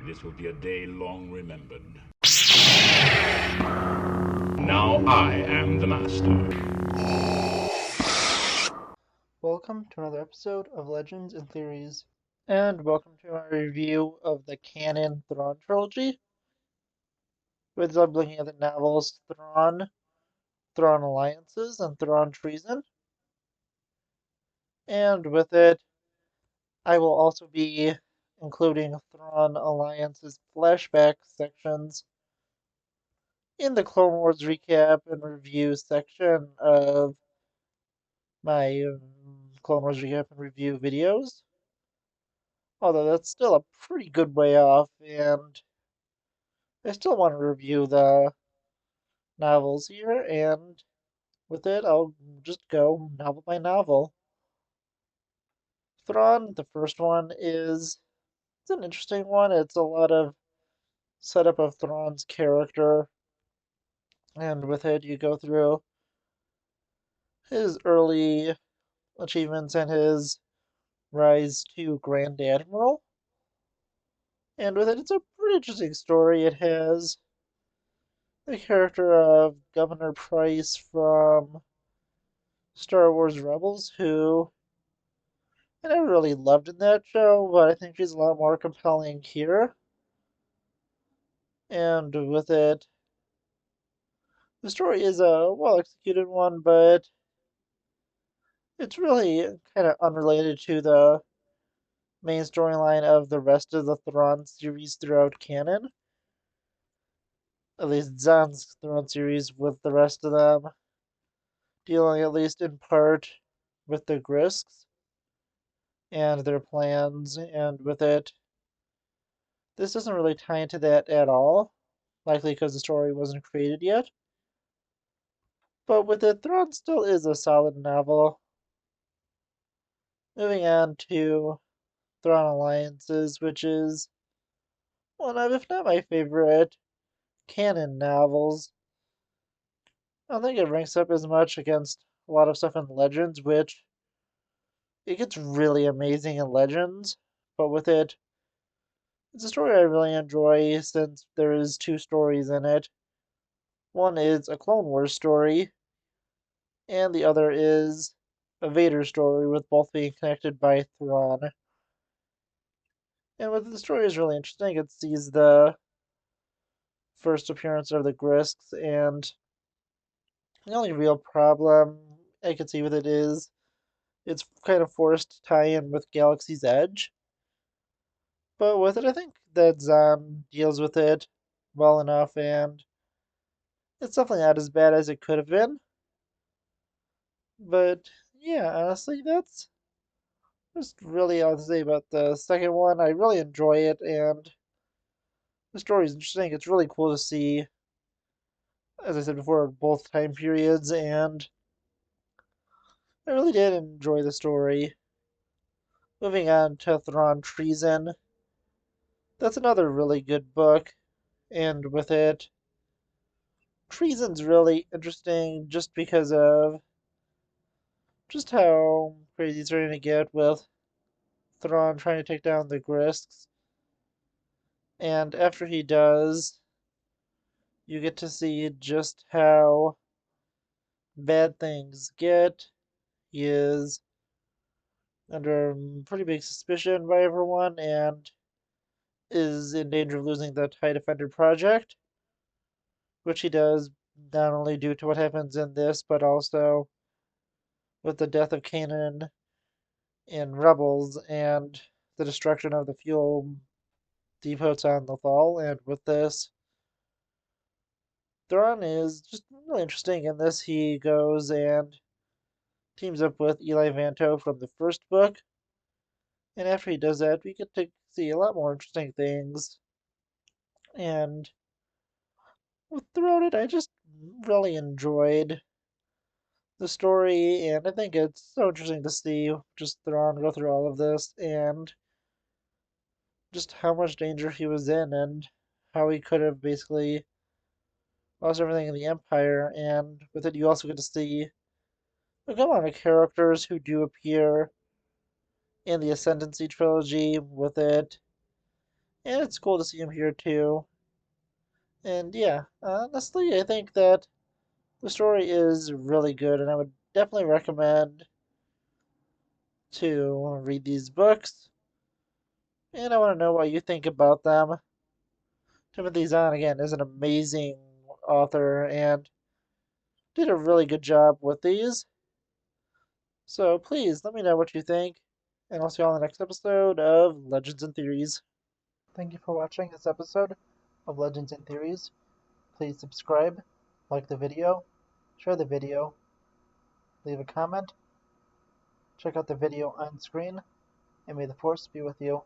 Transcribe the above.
This will be a day long remembered. Now I am the master. Welcome to another episode of Legends and Theories, and welcome to my review of the Canon Thrawn Trilogy. With this, I'm looking at the novels Thrawn, Thrawn Alliances, and Thrawn Treason. And with it, I will also be including Thrawn Alliances flashback sections in the Clone Wars recap and review section of my Clone Wars recap and review videos. Although that's still a pretty good way off, and I still want to review the novels here, and with it, I'll just go novel by novel. Thrawn, the first one, it's an interesting one. It's a lot of setup of Thrawn's character, and with it, you go through his early achievements and his rise to Grand Admiral. And with it, it's a pretty interesting story. It has the character of Governor Price from Star Wars Rebels, who I never really loved in that show, but I think she's a lot more compelling here. And with it, the story is a well executed one, but it's really kind of unrelated to the main storyline of the rest of the Thrawn series throughout canon. At least Zahn's Thrawn series, with the rest of them dealing at least in part with the Grisks and their plans, and with it, this doesn't really tie into that at all, likely because the story wasn't created yet. But with it, Thrawn still is a solid novel. Moving on to Thrawn Alliances, which is one of, if not my favorite, canon novels. I don't think it ranks up as much against a lot of stuff in Legends, which it gets really amazing in Legends, but with it, it's a story I really enjoy since there is two stories in it. One is a Clone Wars story, and the other is a Vader story, with both being connected by Thrawn. And with the story is really interesting. It sees the first appearance of the Grisks, and the only real problem I can see with it is it's kind of forced to tie in with Galaxy's Edge. But with it, I think that Zahn deals with it well enough, and it's definitely not as bad as it could have been. But yeah, honestly, that's just really all to say about the second one. I really enjoy it, and the story is interesting. It's really cool to see, as I said before, both time periods, and I really did enjoy the story. Moving on to Thrawn Treason. That's another really good book, and with it, Treason's really interesting just because of just how crazy it's starting to get with Thrawn trying to take down the Grisks. And after he does, you get to see just how bad things get. He is under pretty big suspicion by everyone and is in danger of losing the TIE Defender project, which he does not only due to what happens in this, but also with the death of Canon in Rebels and the destruction of the fuel depots on Lothal. And with this, Thrawn is just really interesting in this. He goes and teams up with Eli Vanto from the first book, and after he does that, we get to see a lot more interesting things. And throughout it, I just really enjoyed the story, and I think it's so interesting to see just Thrawn go through all of this and just how much danger he was in and how he could have basically lost everything in the Empire. And with it, you also get to see a good amount of characters who do appear in the Ascendancy trilogy. With it, and it's cool to see him here too. And yeah, honestly, I think that the story is really good, and I would definitely recommend to read these books. And I want to know what you think about them. Timothy Zahn, again, is an amazing author and did a really good job with these. So please let me know what you think, and I'll see you all in the next episode of Legends and Theories. Thank you for watching this episode of Legends and Theories. Please subscribe, like the video, share the video, leave a comment, check out the video on screen, and may the Force be with you.